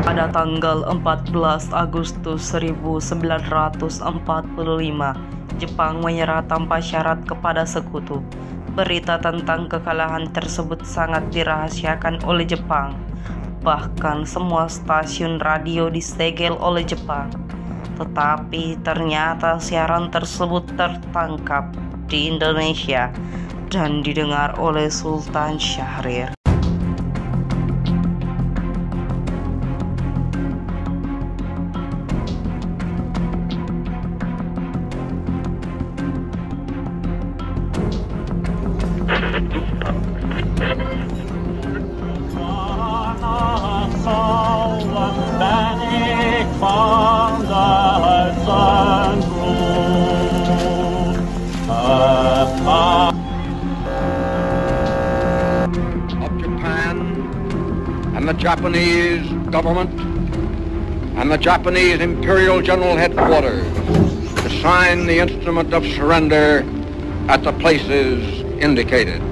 Pada tanggal 14 Agustus 1945, Jepang menyerah tanpa syarat kepada sekutu. Berita tentang kekalahan tersebut sangat dirahasiakan oleh Jepang. Bahkan semua stasiun radio disegel oleh Jepang. Tetapi ternyata siaran tersebut tertangkap di Indonesia dan didengar oleh Sultan Syahrir. Of Japan and the Japanese government and the Japanese Imperial General Headquarters to sign the instrument of surrender at the places indicated.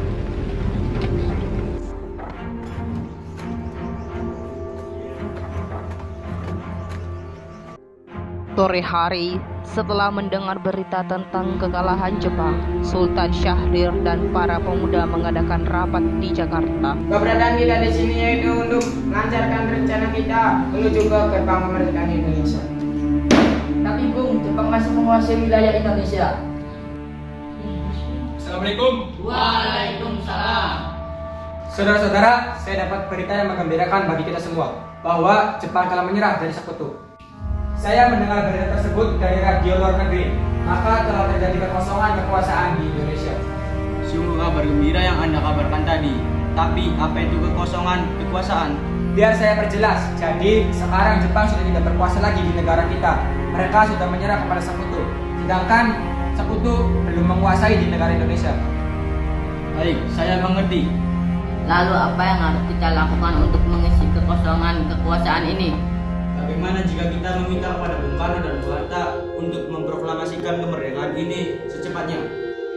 Sore hari, setelah mendengar berita tentang kekalahan Jepang, Sultan Syahrir dan para pemuda mengadakan rapat di Jakarta. Keberadaan kita di sini yaitu untuk melancarkan rencana kita menuju ke gerbang kemerdekaan Indonesia. Tapi Bung, Jepang masih menguasai wilayah Indonesia. Assalamualaikum. Waalaikumsalam. Saudara-saudara, saya dapat berita yang menggembirakan bagi kita semua bahwa Jepang telah menyerah dari sekutu. Saya mendengar berita tersebut dari radio luar negeri, maka telah terjadi kekosongan kekuasaan di Indonesia. Sungguh kabar gembira yang Anda kabarkan tadi. Tapi apa itu kekosongan kekuasaan? Biar saya perjelas, jadi sekarang Jepang sudah tidak berkuasa lagi di negara kita. Mereka sudah menyerah kepada sekutu, sedangkan sekutu belum menguasai di negara Indonesia. Baik, saya mengerti. Lalu apa yang harus kita lakukan untuk mengisi kekosongan kekuasaan ini? Bagaimana jika kita meminta kepada Bung Karno dan Bung Hatta untuk memproklamasikan kemerdekaan ini secepatnya?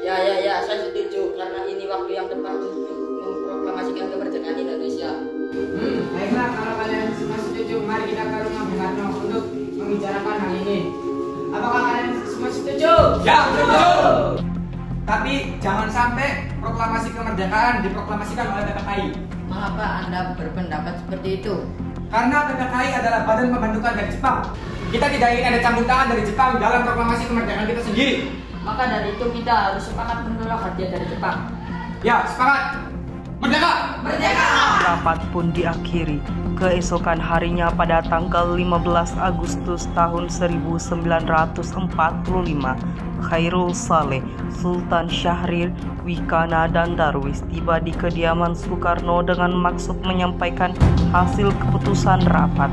Ya, saya setuju karena ini waktu yang tepat untuk memproklamasikan kemerdekaan Indonesia. Baiklah, kalau kalian semua setuju, mari kita ke rumah Bung Karno untuk membicarakan hal ini. Apakah kalian semua setuju? Ya, setuju! Tapi jangan sampai proklamasi kemerdekaan diproklamasikan oleh PPKI. Mengapa Anda berpendapat seperti itu? Karena PPKI adalah badan pembentukan dari Jepang. Kita tidak ingin ada campur tangan dari Jepang dalam proklamasi kemerdekaan kita sendiri. Maka dari itu kita harus sepakat menolak hadiah dari Jepang. Ya, sepakat! Merdeka! Merdeka! Rapat pun diakhiri. Keesokan harinya pada tanggal 15 Agustus tahun 1945, Khairul Saleh, Sultan Syahrir, Wikana, dan Darwis tiba di kediaman Soekarno dengan maksud menyampaikan hasil keputusan rapat.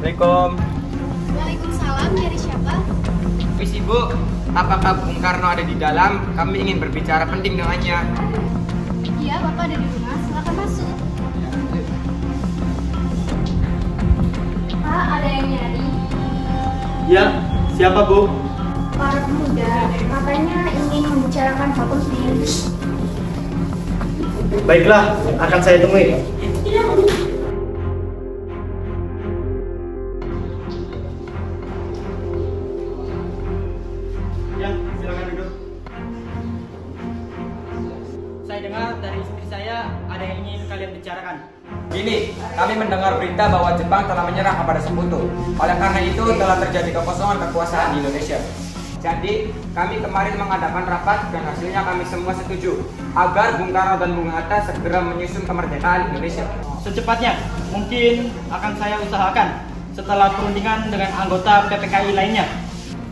Assalamualaikum. Waalaikumsalam, dari siapa? Wis Ibu, apakah Bung Karno ada di dalam? Kami ingin berbicara penting dengannya. Iya, Bapak ada di rumah, silakan masuk. Pak, ada yang nyari. Ya, siapa Bu? Para pemuda, katanya ingin membicarakan hal penting. Baiklah, akan saya temui. Ya, silakan duduk. Saya dengar dari istri saya ada yang ingin kalian bicarakan. Gini, kami mendengar berita bahwa Jepang telah menyerah kepada sekutu. Oleh karena itu telah terjadi kekosongan kekuasaan di Indonesia. Jadi, kami kemarin mengadakan rapat dan hasilnya kami semua setuju agar Bung Karno dan Bung Hatta segera menyusun kemerdekaan Indonesia. Secepatnya, mungkin akan saya usahakan setelah perundingan dengan anggota PPKI lainnya.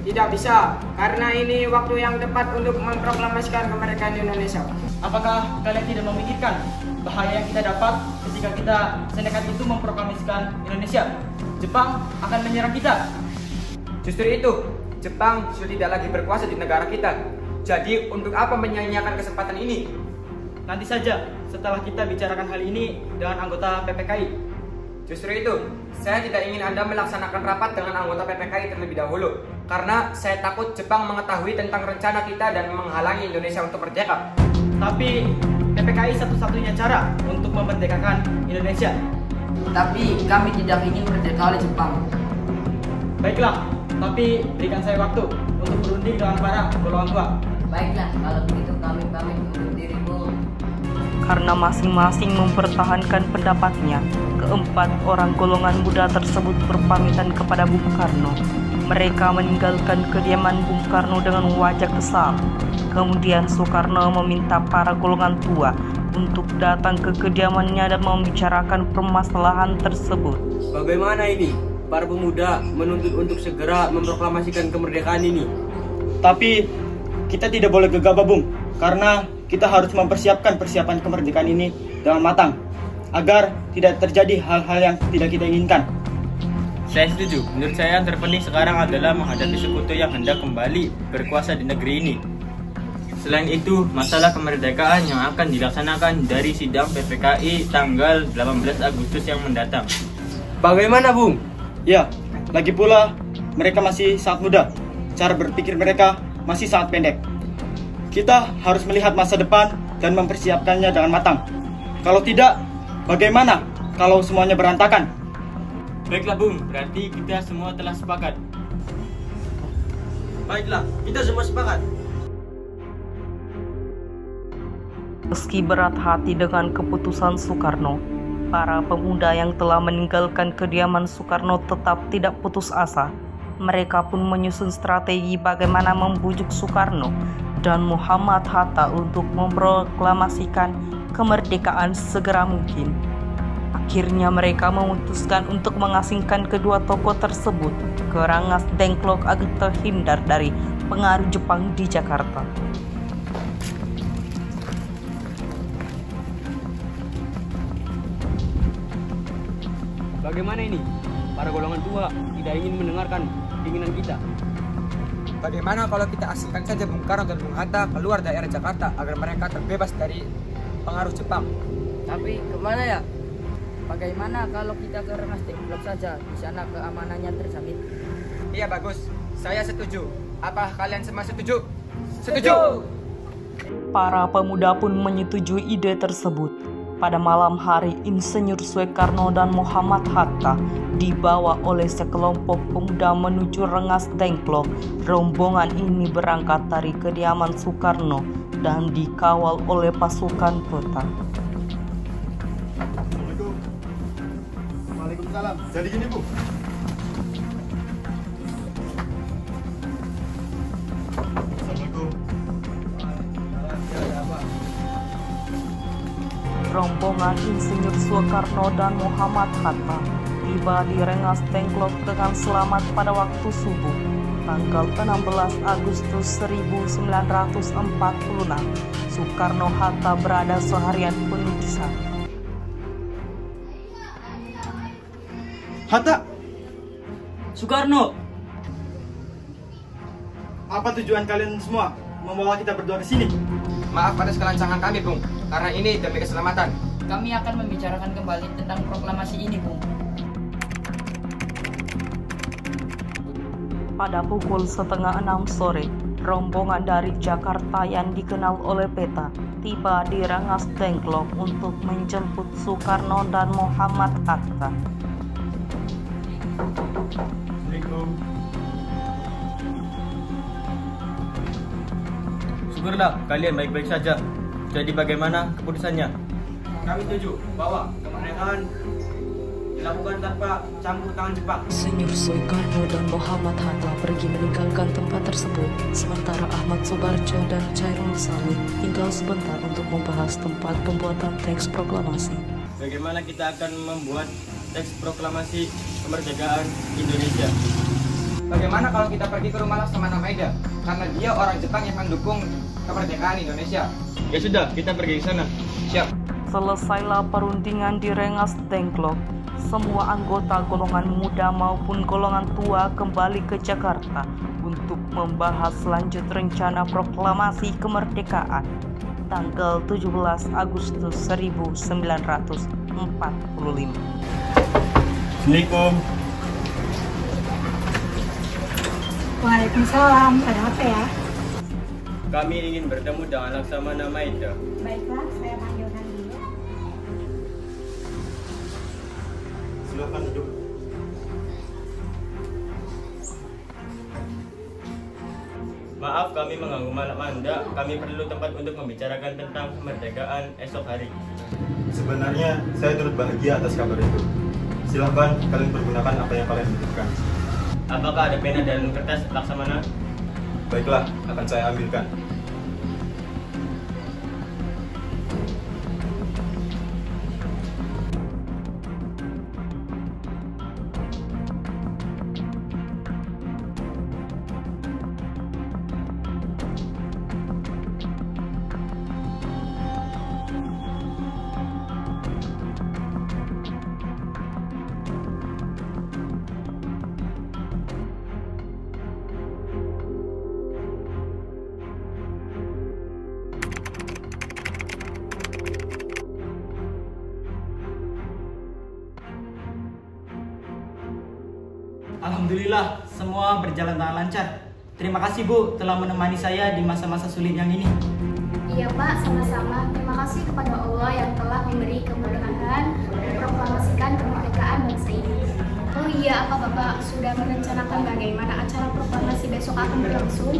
Tidak bisa, karena ini waktu yang tepat untuk memproklamasikan kemerdekaan Indonesia. Apakah kalian tidak memikirkan bahaya yang kita dapat ketika kita senekat itu memproklamasikan Indonesia? Jepang akan menyerang kita. Justru itu, Jepang sudah tidak lagi berkuasa di negara kita. Jadi untuk apa menyia-nyiakan kesempatan ini? Nanti saja setelah kita bicarakan hal ini dengan anggota PPKI. Justru itu, saya tidak ingin Anda melaksanakan rapat dengan anggota PPKI terlebih dahulu. Karena saya takut Jepang mengetahui tentang rencana kita dan menghalangi Indonesia untuk merdeka. Tapi PPKI satu-satunya cara untuk memerdekakan Indonesia. Tapi kami tidak ingin merdeka oleh Jepang. Baiklah, tapi berikan saya waktu untuk berunding dengan para golongan tua. Baiklah, kalau begitu kami pamit undur diri, Bu. Karena masing-masing mempertahankan pendapatnya, keempat orang golongan muda tersebut berpamitan kepada Bung Karno. Mereka meninggalkan kediaman Bung Karno dengan wajah kesal. Kemudian Soekarno meminta para golongan tua untuk datang ke kediamannya dan membicarakan permasalahan tersebut. Bagaimana ini? Para pemuda menuntut untuk segera memproklamasikan kemerdekaan ini. Tapi kita tidak boleh gegabah, Bung, karena kita harus mempersiapkan persiapan kemerdekaan ini dengan matang agar tidak terjadi hal-hal yang tidak kita inginkan. Saya setuju. Menurut saya yang terpenting sekarang adalah menghadapi sekutu yang hendak kembali berkuasa di negeri ini. Selain itu, masalah kemerdekaan yang akan dilaksanakan dari sidang PPKI tanggal 18 Agustus yang mendatang. Bagaimana, Bung? Ya, lagi pula mereka masih sangat muda. Cara berpikir mereka masih sangat pendek. Kita harus melihat masa depan dan mempersiapkannya dengan matang. Kalau tidak, bagaimana kalau semuanya berantakan? Baiklah Bung, berarti kita semua telah sepakat. Baiklah, kita semua sepakat. Meski berat hati dengan keputusan Soekarno, para pemuda yang telah meninggalkan kediaman Soekarno tetap tidak putus asa. Mereka pun menyusun strategi bagaimana membujuk Soekarno dan Muhammad Hatta untuk memproklamasikan kemerdekaan segera mungkin. Akhirnya mereka memutuskan untuk mengasingkan kedua tokoh tersebut ke Rengas Dengklok agar terhindar dari pengaruh Jepang di Jakarta. Bagaimana ini? Para golongan tua tidak ingin mendengarkan keinginan kita. Bagaimana kalau kita asingkan saja Bung Karno dan Bung Hatta keluar daerah Jakarta agar mereka terbebas dari pengaruh Jepang? Tapi kemana ya? Bagaimana kalau kita ke Rengas Dengklok saja? Di sana keamanannya terjamin. Iya bagus, saya setuju. Apa kalian semua setuju? Setuju! Para pemuda pun menyetujui ide tersebut. Pada malam hari, Insinyur Soekarno dan Muhammad Hatta dibawa oleh sekelompok pemuda menuju Rengas Dengklok. Rombongan ini berangkat dari kediaman Soekarno dan dikawal oleh pasukan kota. Waalaikumsalam. Jadi gini, Bu. Assalamualaikum. Rombongan Insinyur Soekarno dan Muhammad Hatta tiba di Rengas Dengklok dengan selamat pada waktu subuh, tanggal 16 Agustus 1946. Soekarno-Hatta berada seharian penuh di sana. Hatta, Soekarno, apa tujuan kalian semua membawa kita berdua ke sini? Maaf atas kelancangan kami Bung, karena ini demi keselamatan. Kami akan membicarakan kembali tentang proklamasi ini, Bung. Pada pukul 5:30 sore, rombongan dari Jakarta yang dikenal oleh peta tiba di Rengas Dengklok untuk menjemput Soekarno dan Muhammad Hatta. Assalamualaikum. Syukurlah kalian baik-baik saja. Jadi bagaimana keputusannya? Kami setuju bahwa kemerdekaan dilakukan tanpa campur tangan Jepang. Insinyur Soekarno dan Muhammad Hatta pergi meninggalkan tempat tersebut, sementara Ahmad Subarjo dan Chairul Saleh tinggal sebentar untuk membahas tempat pembuatan teks proklamasi. Bagaimana kita akan membuat teks proklamasi kemerdekaan Indonesia? Bagaimana kalau kita pergi ke rumah Laksamana Maeda? Karena dia orang Jepang yang mendukung kemerdekaan Indonesia. Ya sudah, kita pergi ke sana. Siap. Selesailah perundingan di Rengas Dengklok. Semua anggota golongan muda maupun golongan tua kembali ke Jakarta untuk membahas lanjut rencana proklamasi kemerdekaan tanggal 17 Agustus 1945. Assalamualaikum. Waalaikumsalam. Ada apa ya? Kami ingin bertemu dengan Laksamana Maida. Baiklah, saya panggilkan dulu. Silakan duduk. Maaf kami mengganggu malam Anda. Kami perlu tempat untuk membicarakan tentang kemerdekaan esok hari. Sebenarnya saya turut bahagia atas kabar itu. Silakan kalian pergunakan apa yang kalian butuhkan. Apakah ada pena dan kertas Laksamana? Baiklah, akan saya ambilkan. Alhamdulillah, semua berjalan dengan lancar. Terima kasih Bu telah menemani saya di masa-masa sulit yang ini. Iya Pak, sama-sama. Terima kasih kepada Allah yang telah memberi kemudahan memproklamasikan kemerdekaan bangsa ini. Oh iya, apa Bapak sudah merencanakan bagaimana acara proklamasi besok akan berlangsung?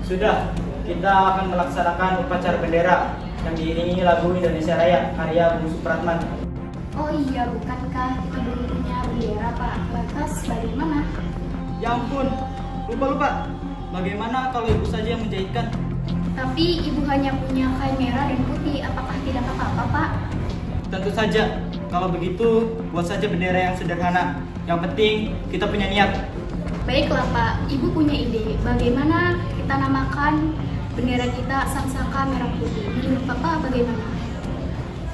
Sudah, kita akan melaksanakan upacara bendera yang diiringi lagu Indonesia Raya karya Bung Supratman. Oh iya, bukankah kita belum punya bendera Pak? Lantas bagaimana? Ya ampun, lupa. Bagaimana kalau ibu saja yang menjahitkan? Tapi ibu hanya punya kain merah dan putih, apakah tidak apa-apa Pak? Tentu saja, kalau begitu buat saja bendera yang sederhana. Yang penting kita punya niat. Baiklah Pak, ibu punya ide. Bagaimana kita namakan bendera kita Sangsaka Merah Putih? Menurut Bapak bagaimana?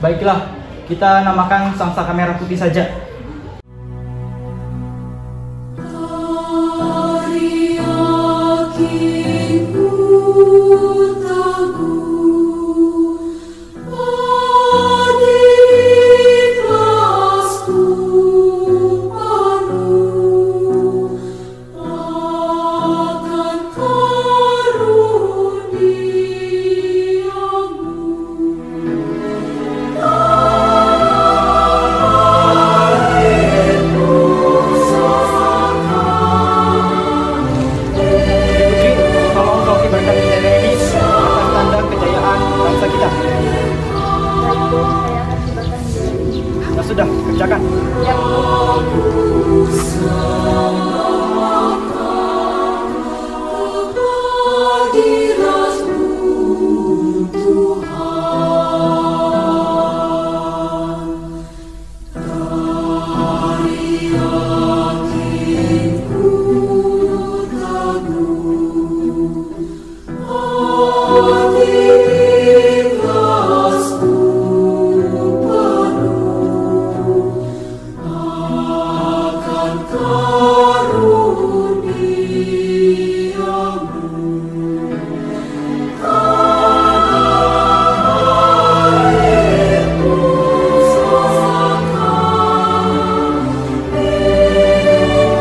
Baiklah, kita namakan Sangsaka Merah Putih saja. Sudah, kerjakan. Ya.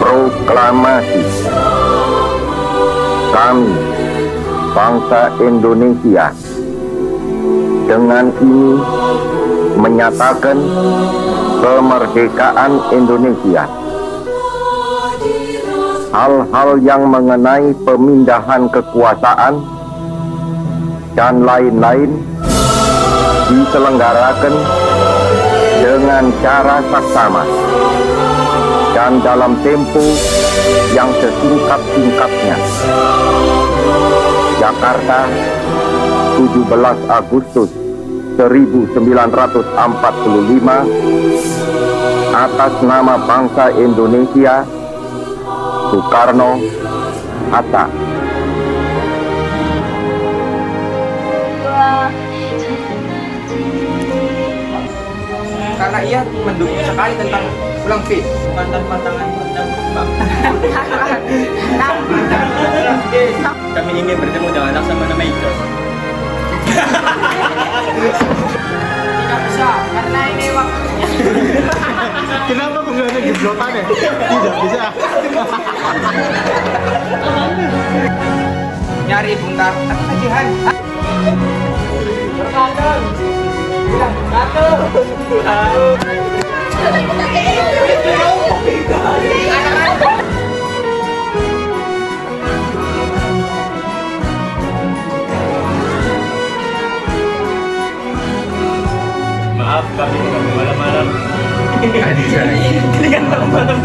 Proklamasi. Kami, bangsa Indonesia, dengan ini menyatakan kemerdekaan Indonesia. Hal-hal yang mengenai pemindahan kekuasaan dan lain-lain diselenggarakan dengan cara saksama dan dalam tempo yang sesingkat-singkatnya. Jakarta, 17 Agustus 1945, atas nama bangsa Indonesia, Soekarno Hatta. Karena ia mendukung sekali tentang pulang fit, bukan tanpa tangan bercampur Pak. Kami ingin bertemu dengan Laksamana Maida. Tidak bisa, karena ini waktunya. Kenapa penggunaan geblokan ya? Tidak bisa. nyari buntar tapi tajihan. Berkandang. Bilang satu. Maaf kami mengganggu malam-malam. Ini kan malam-malam.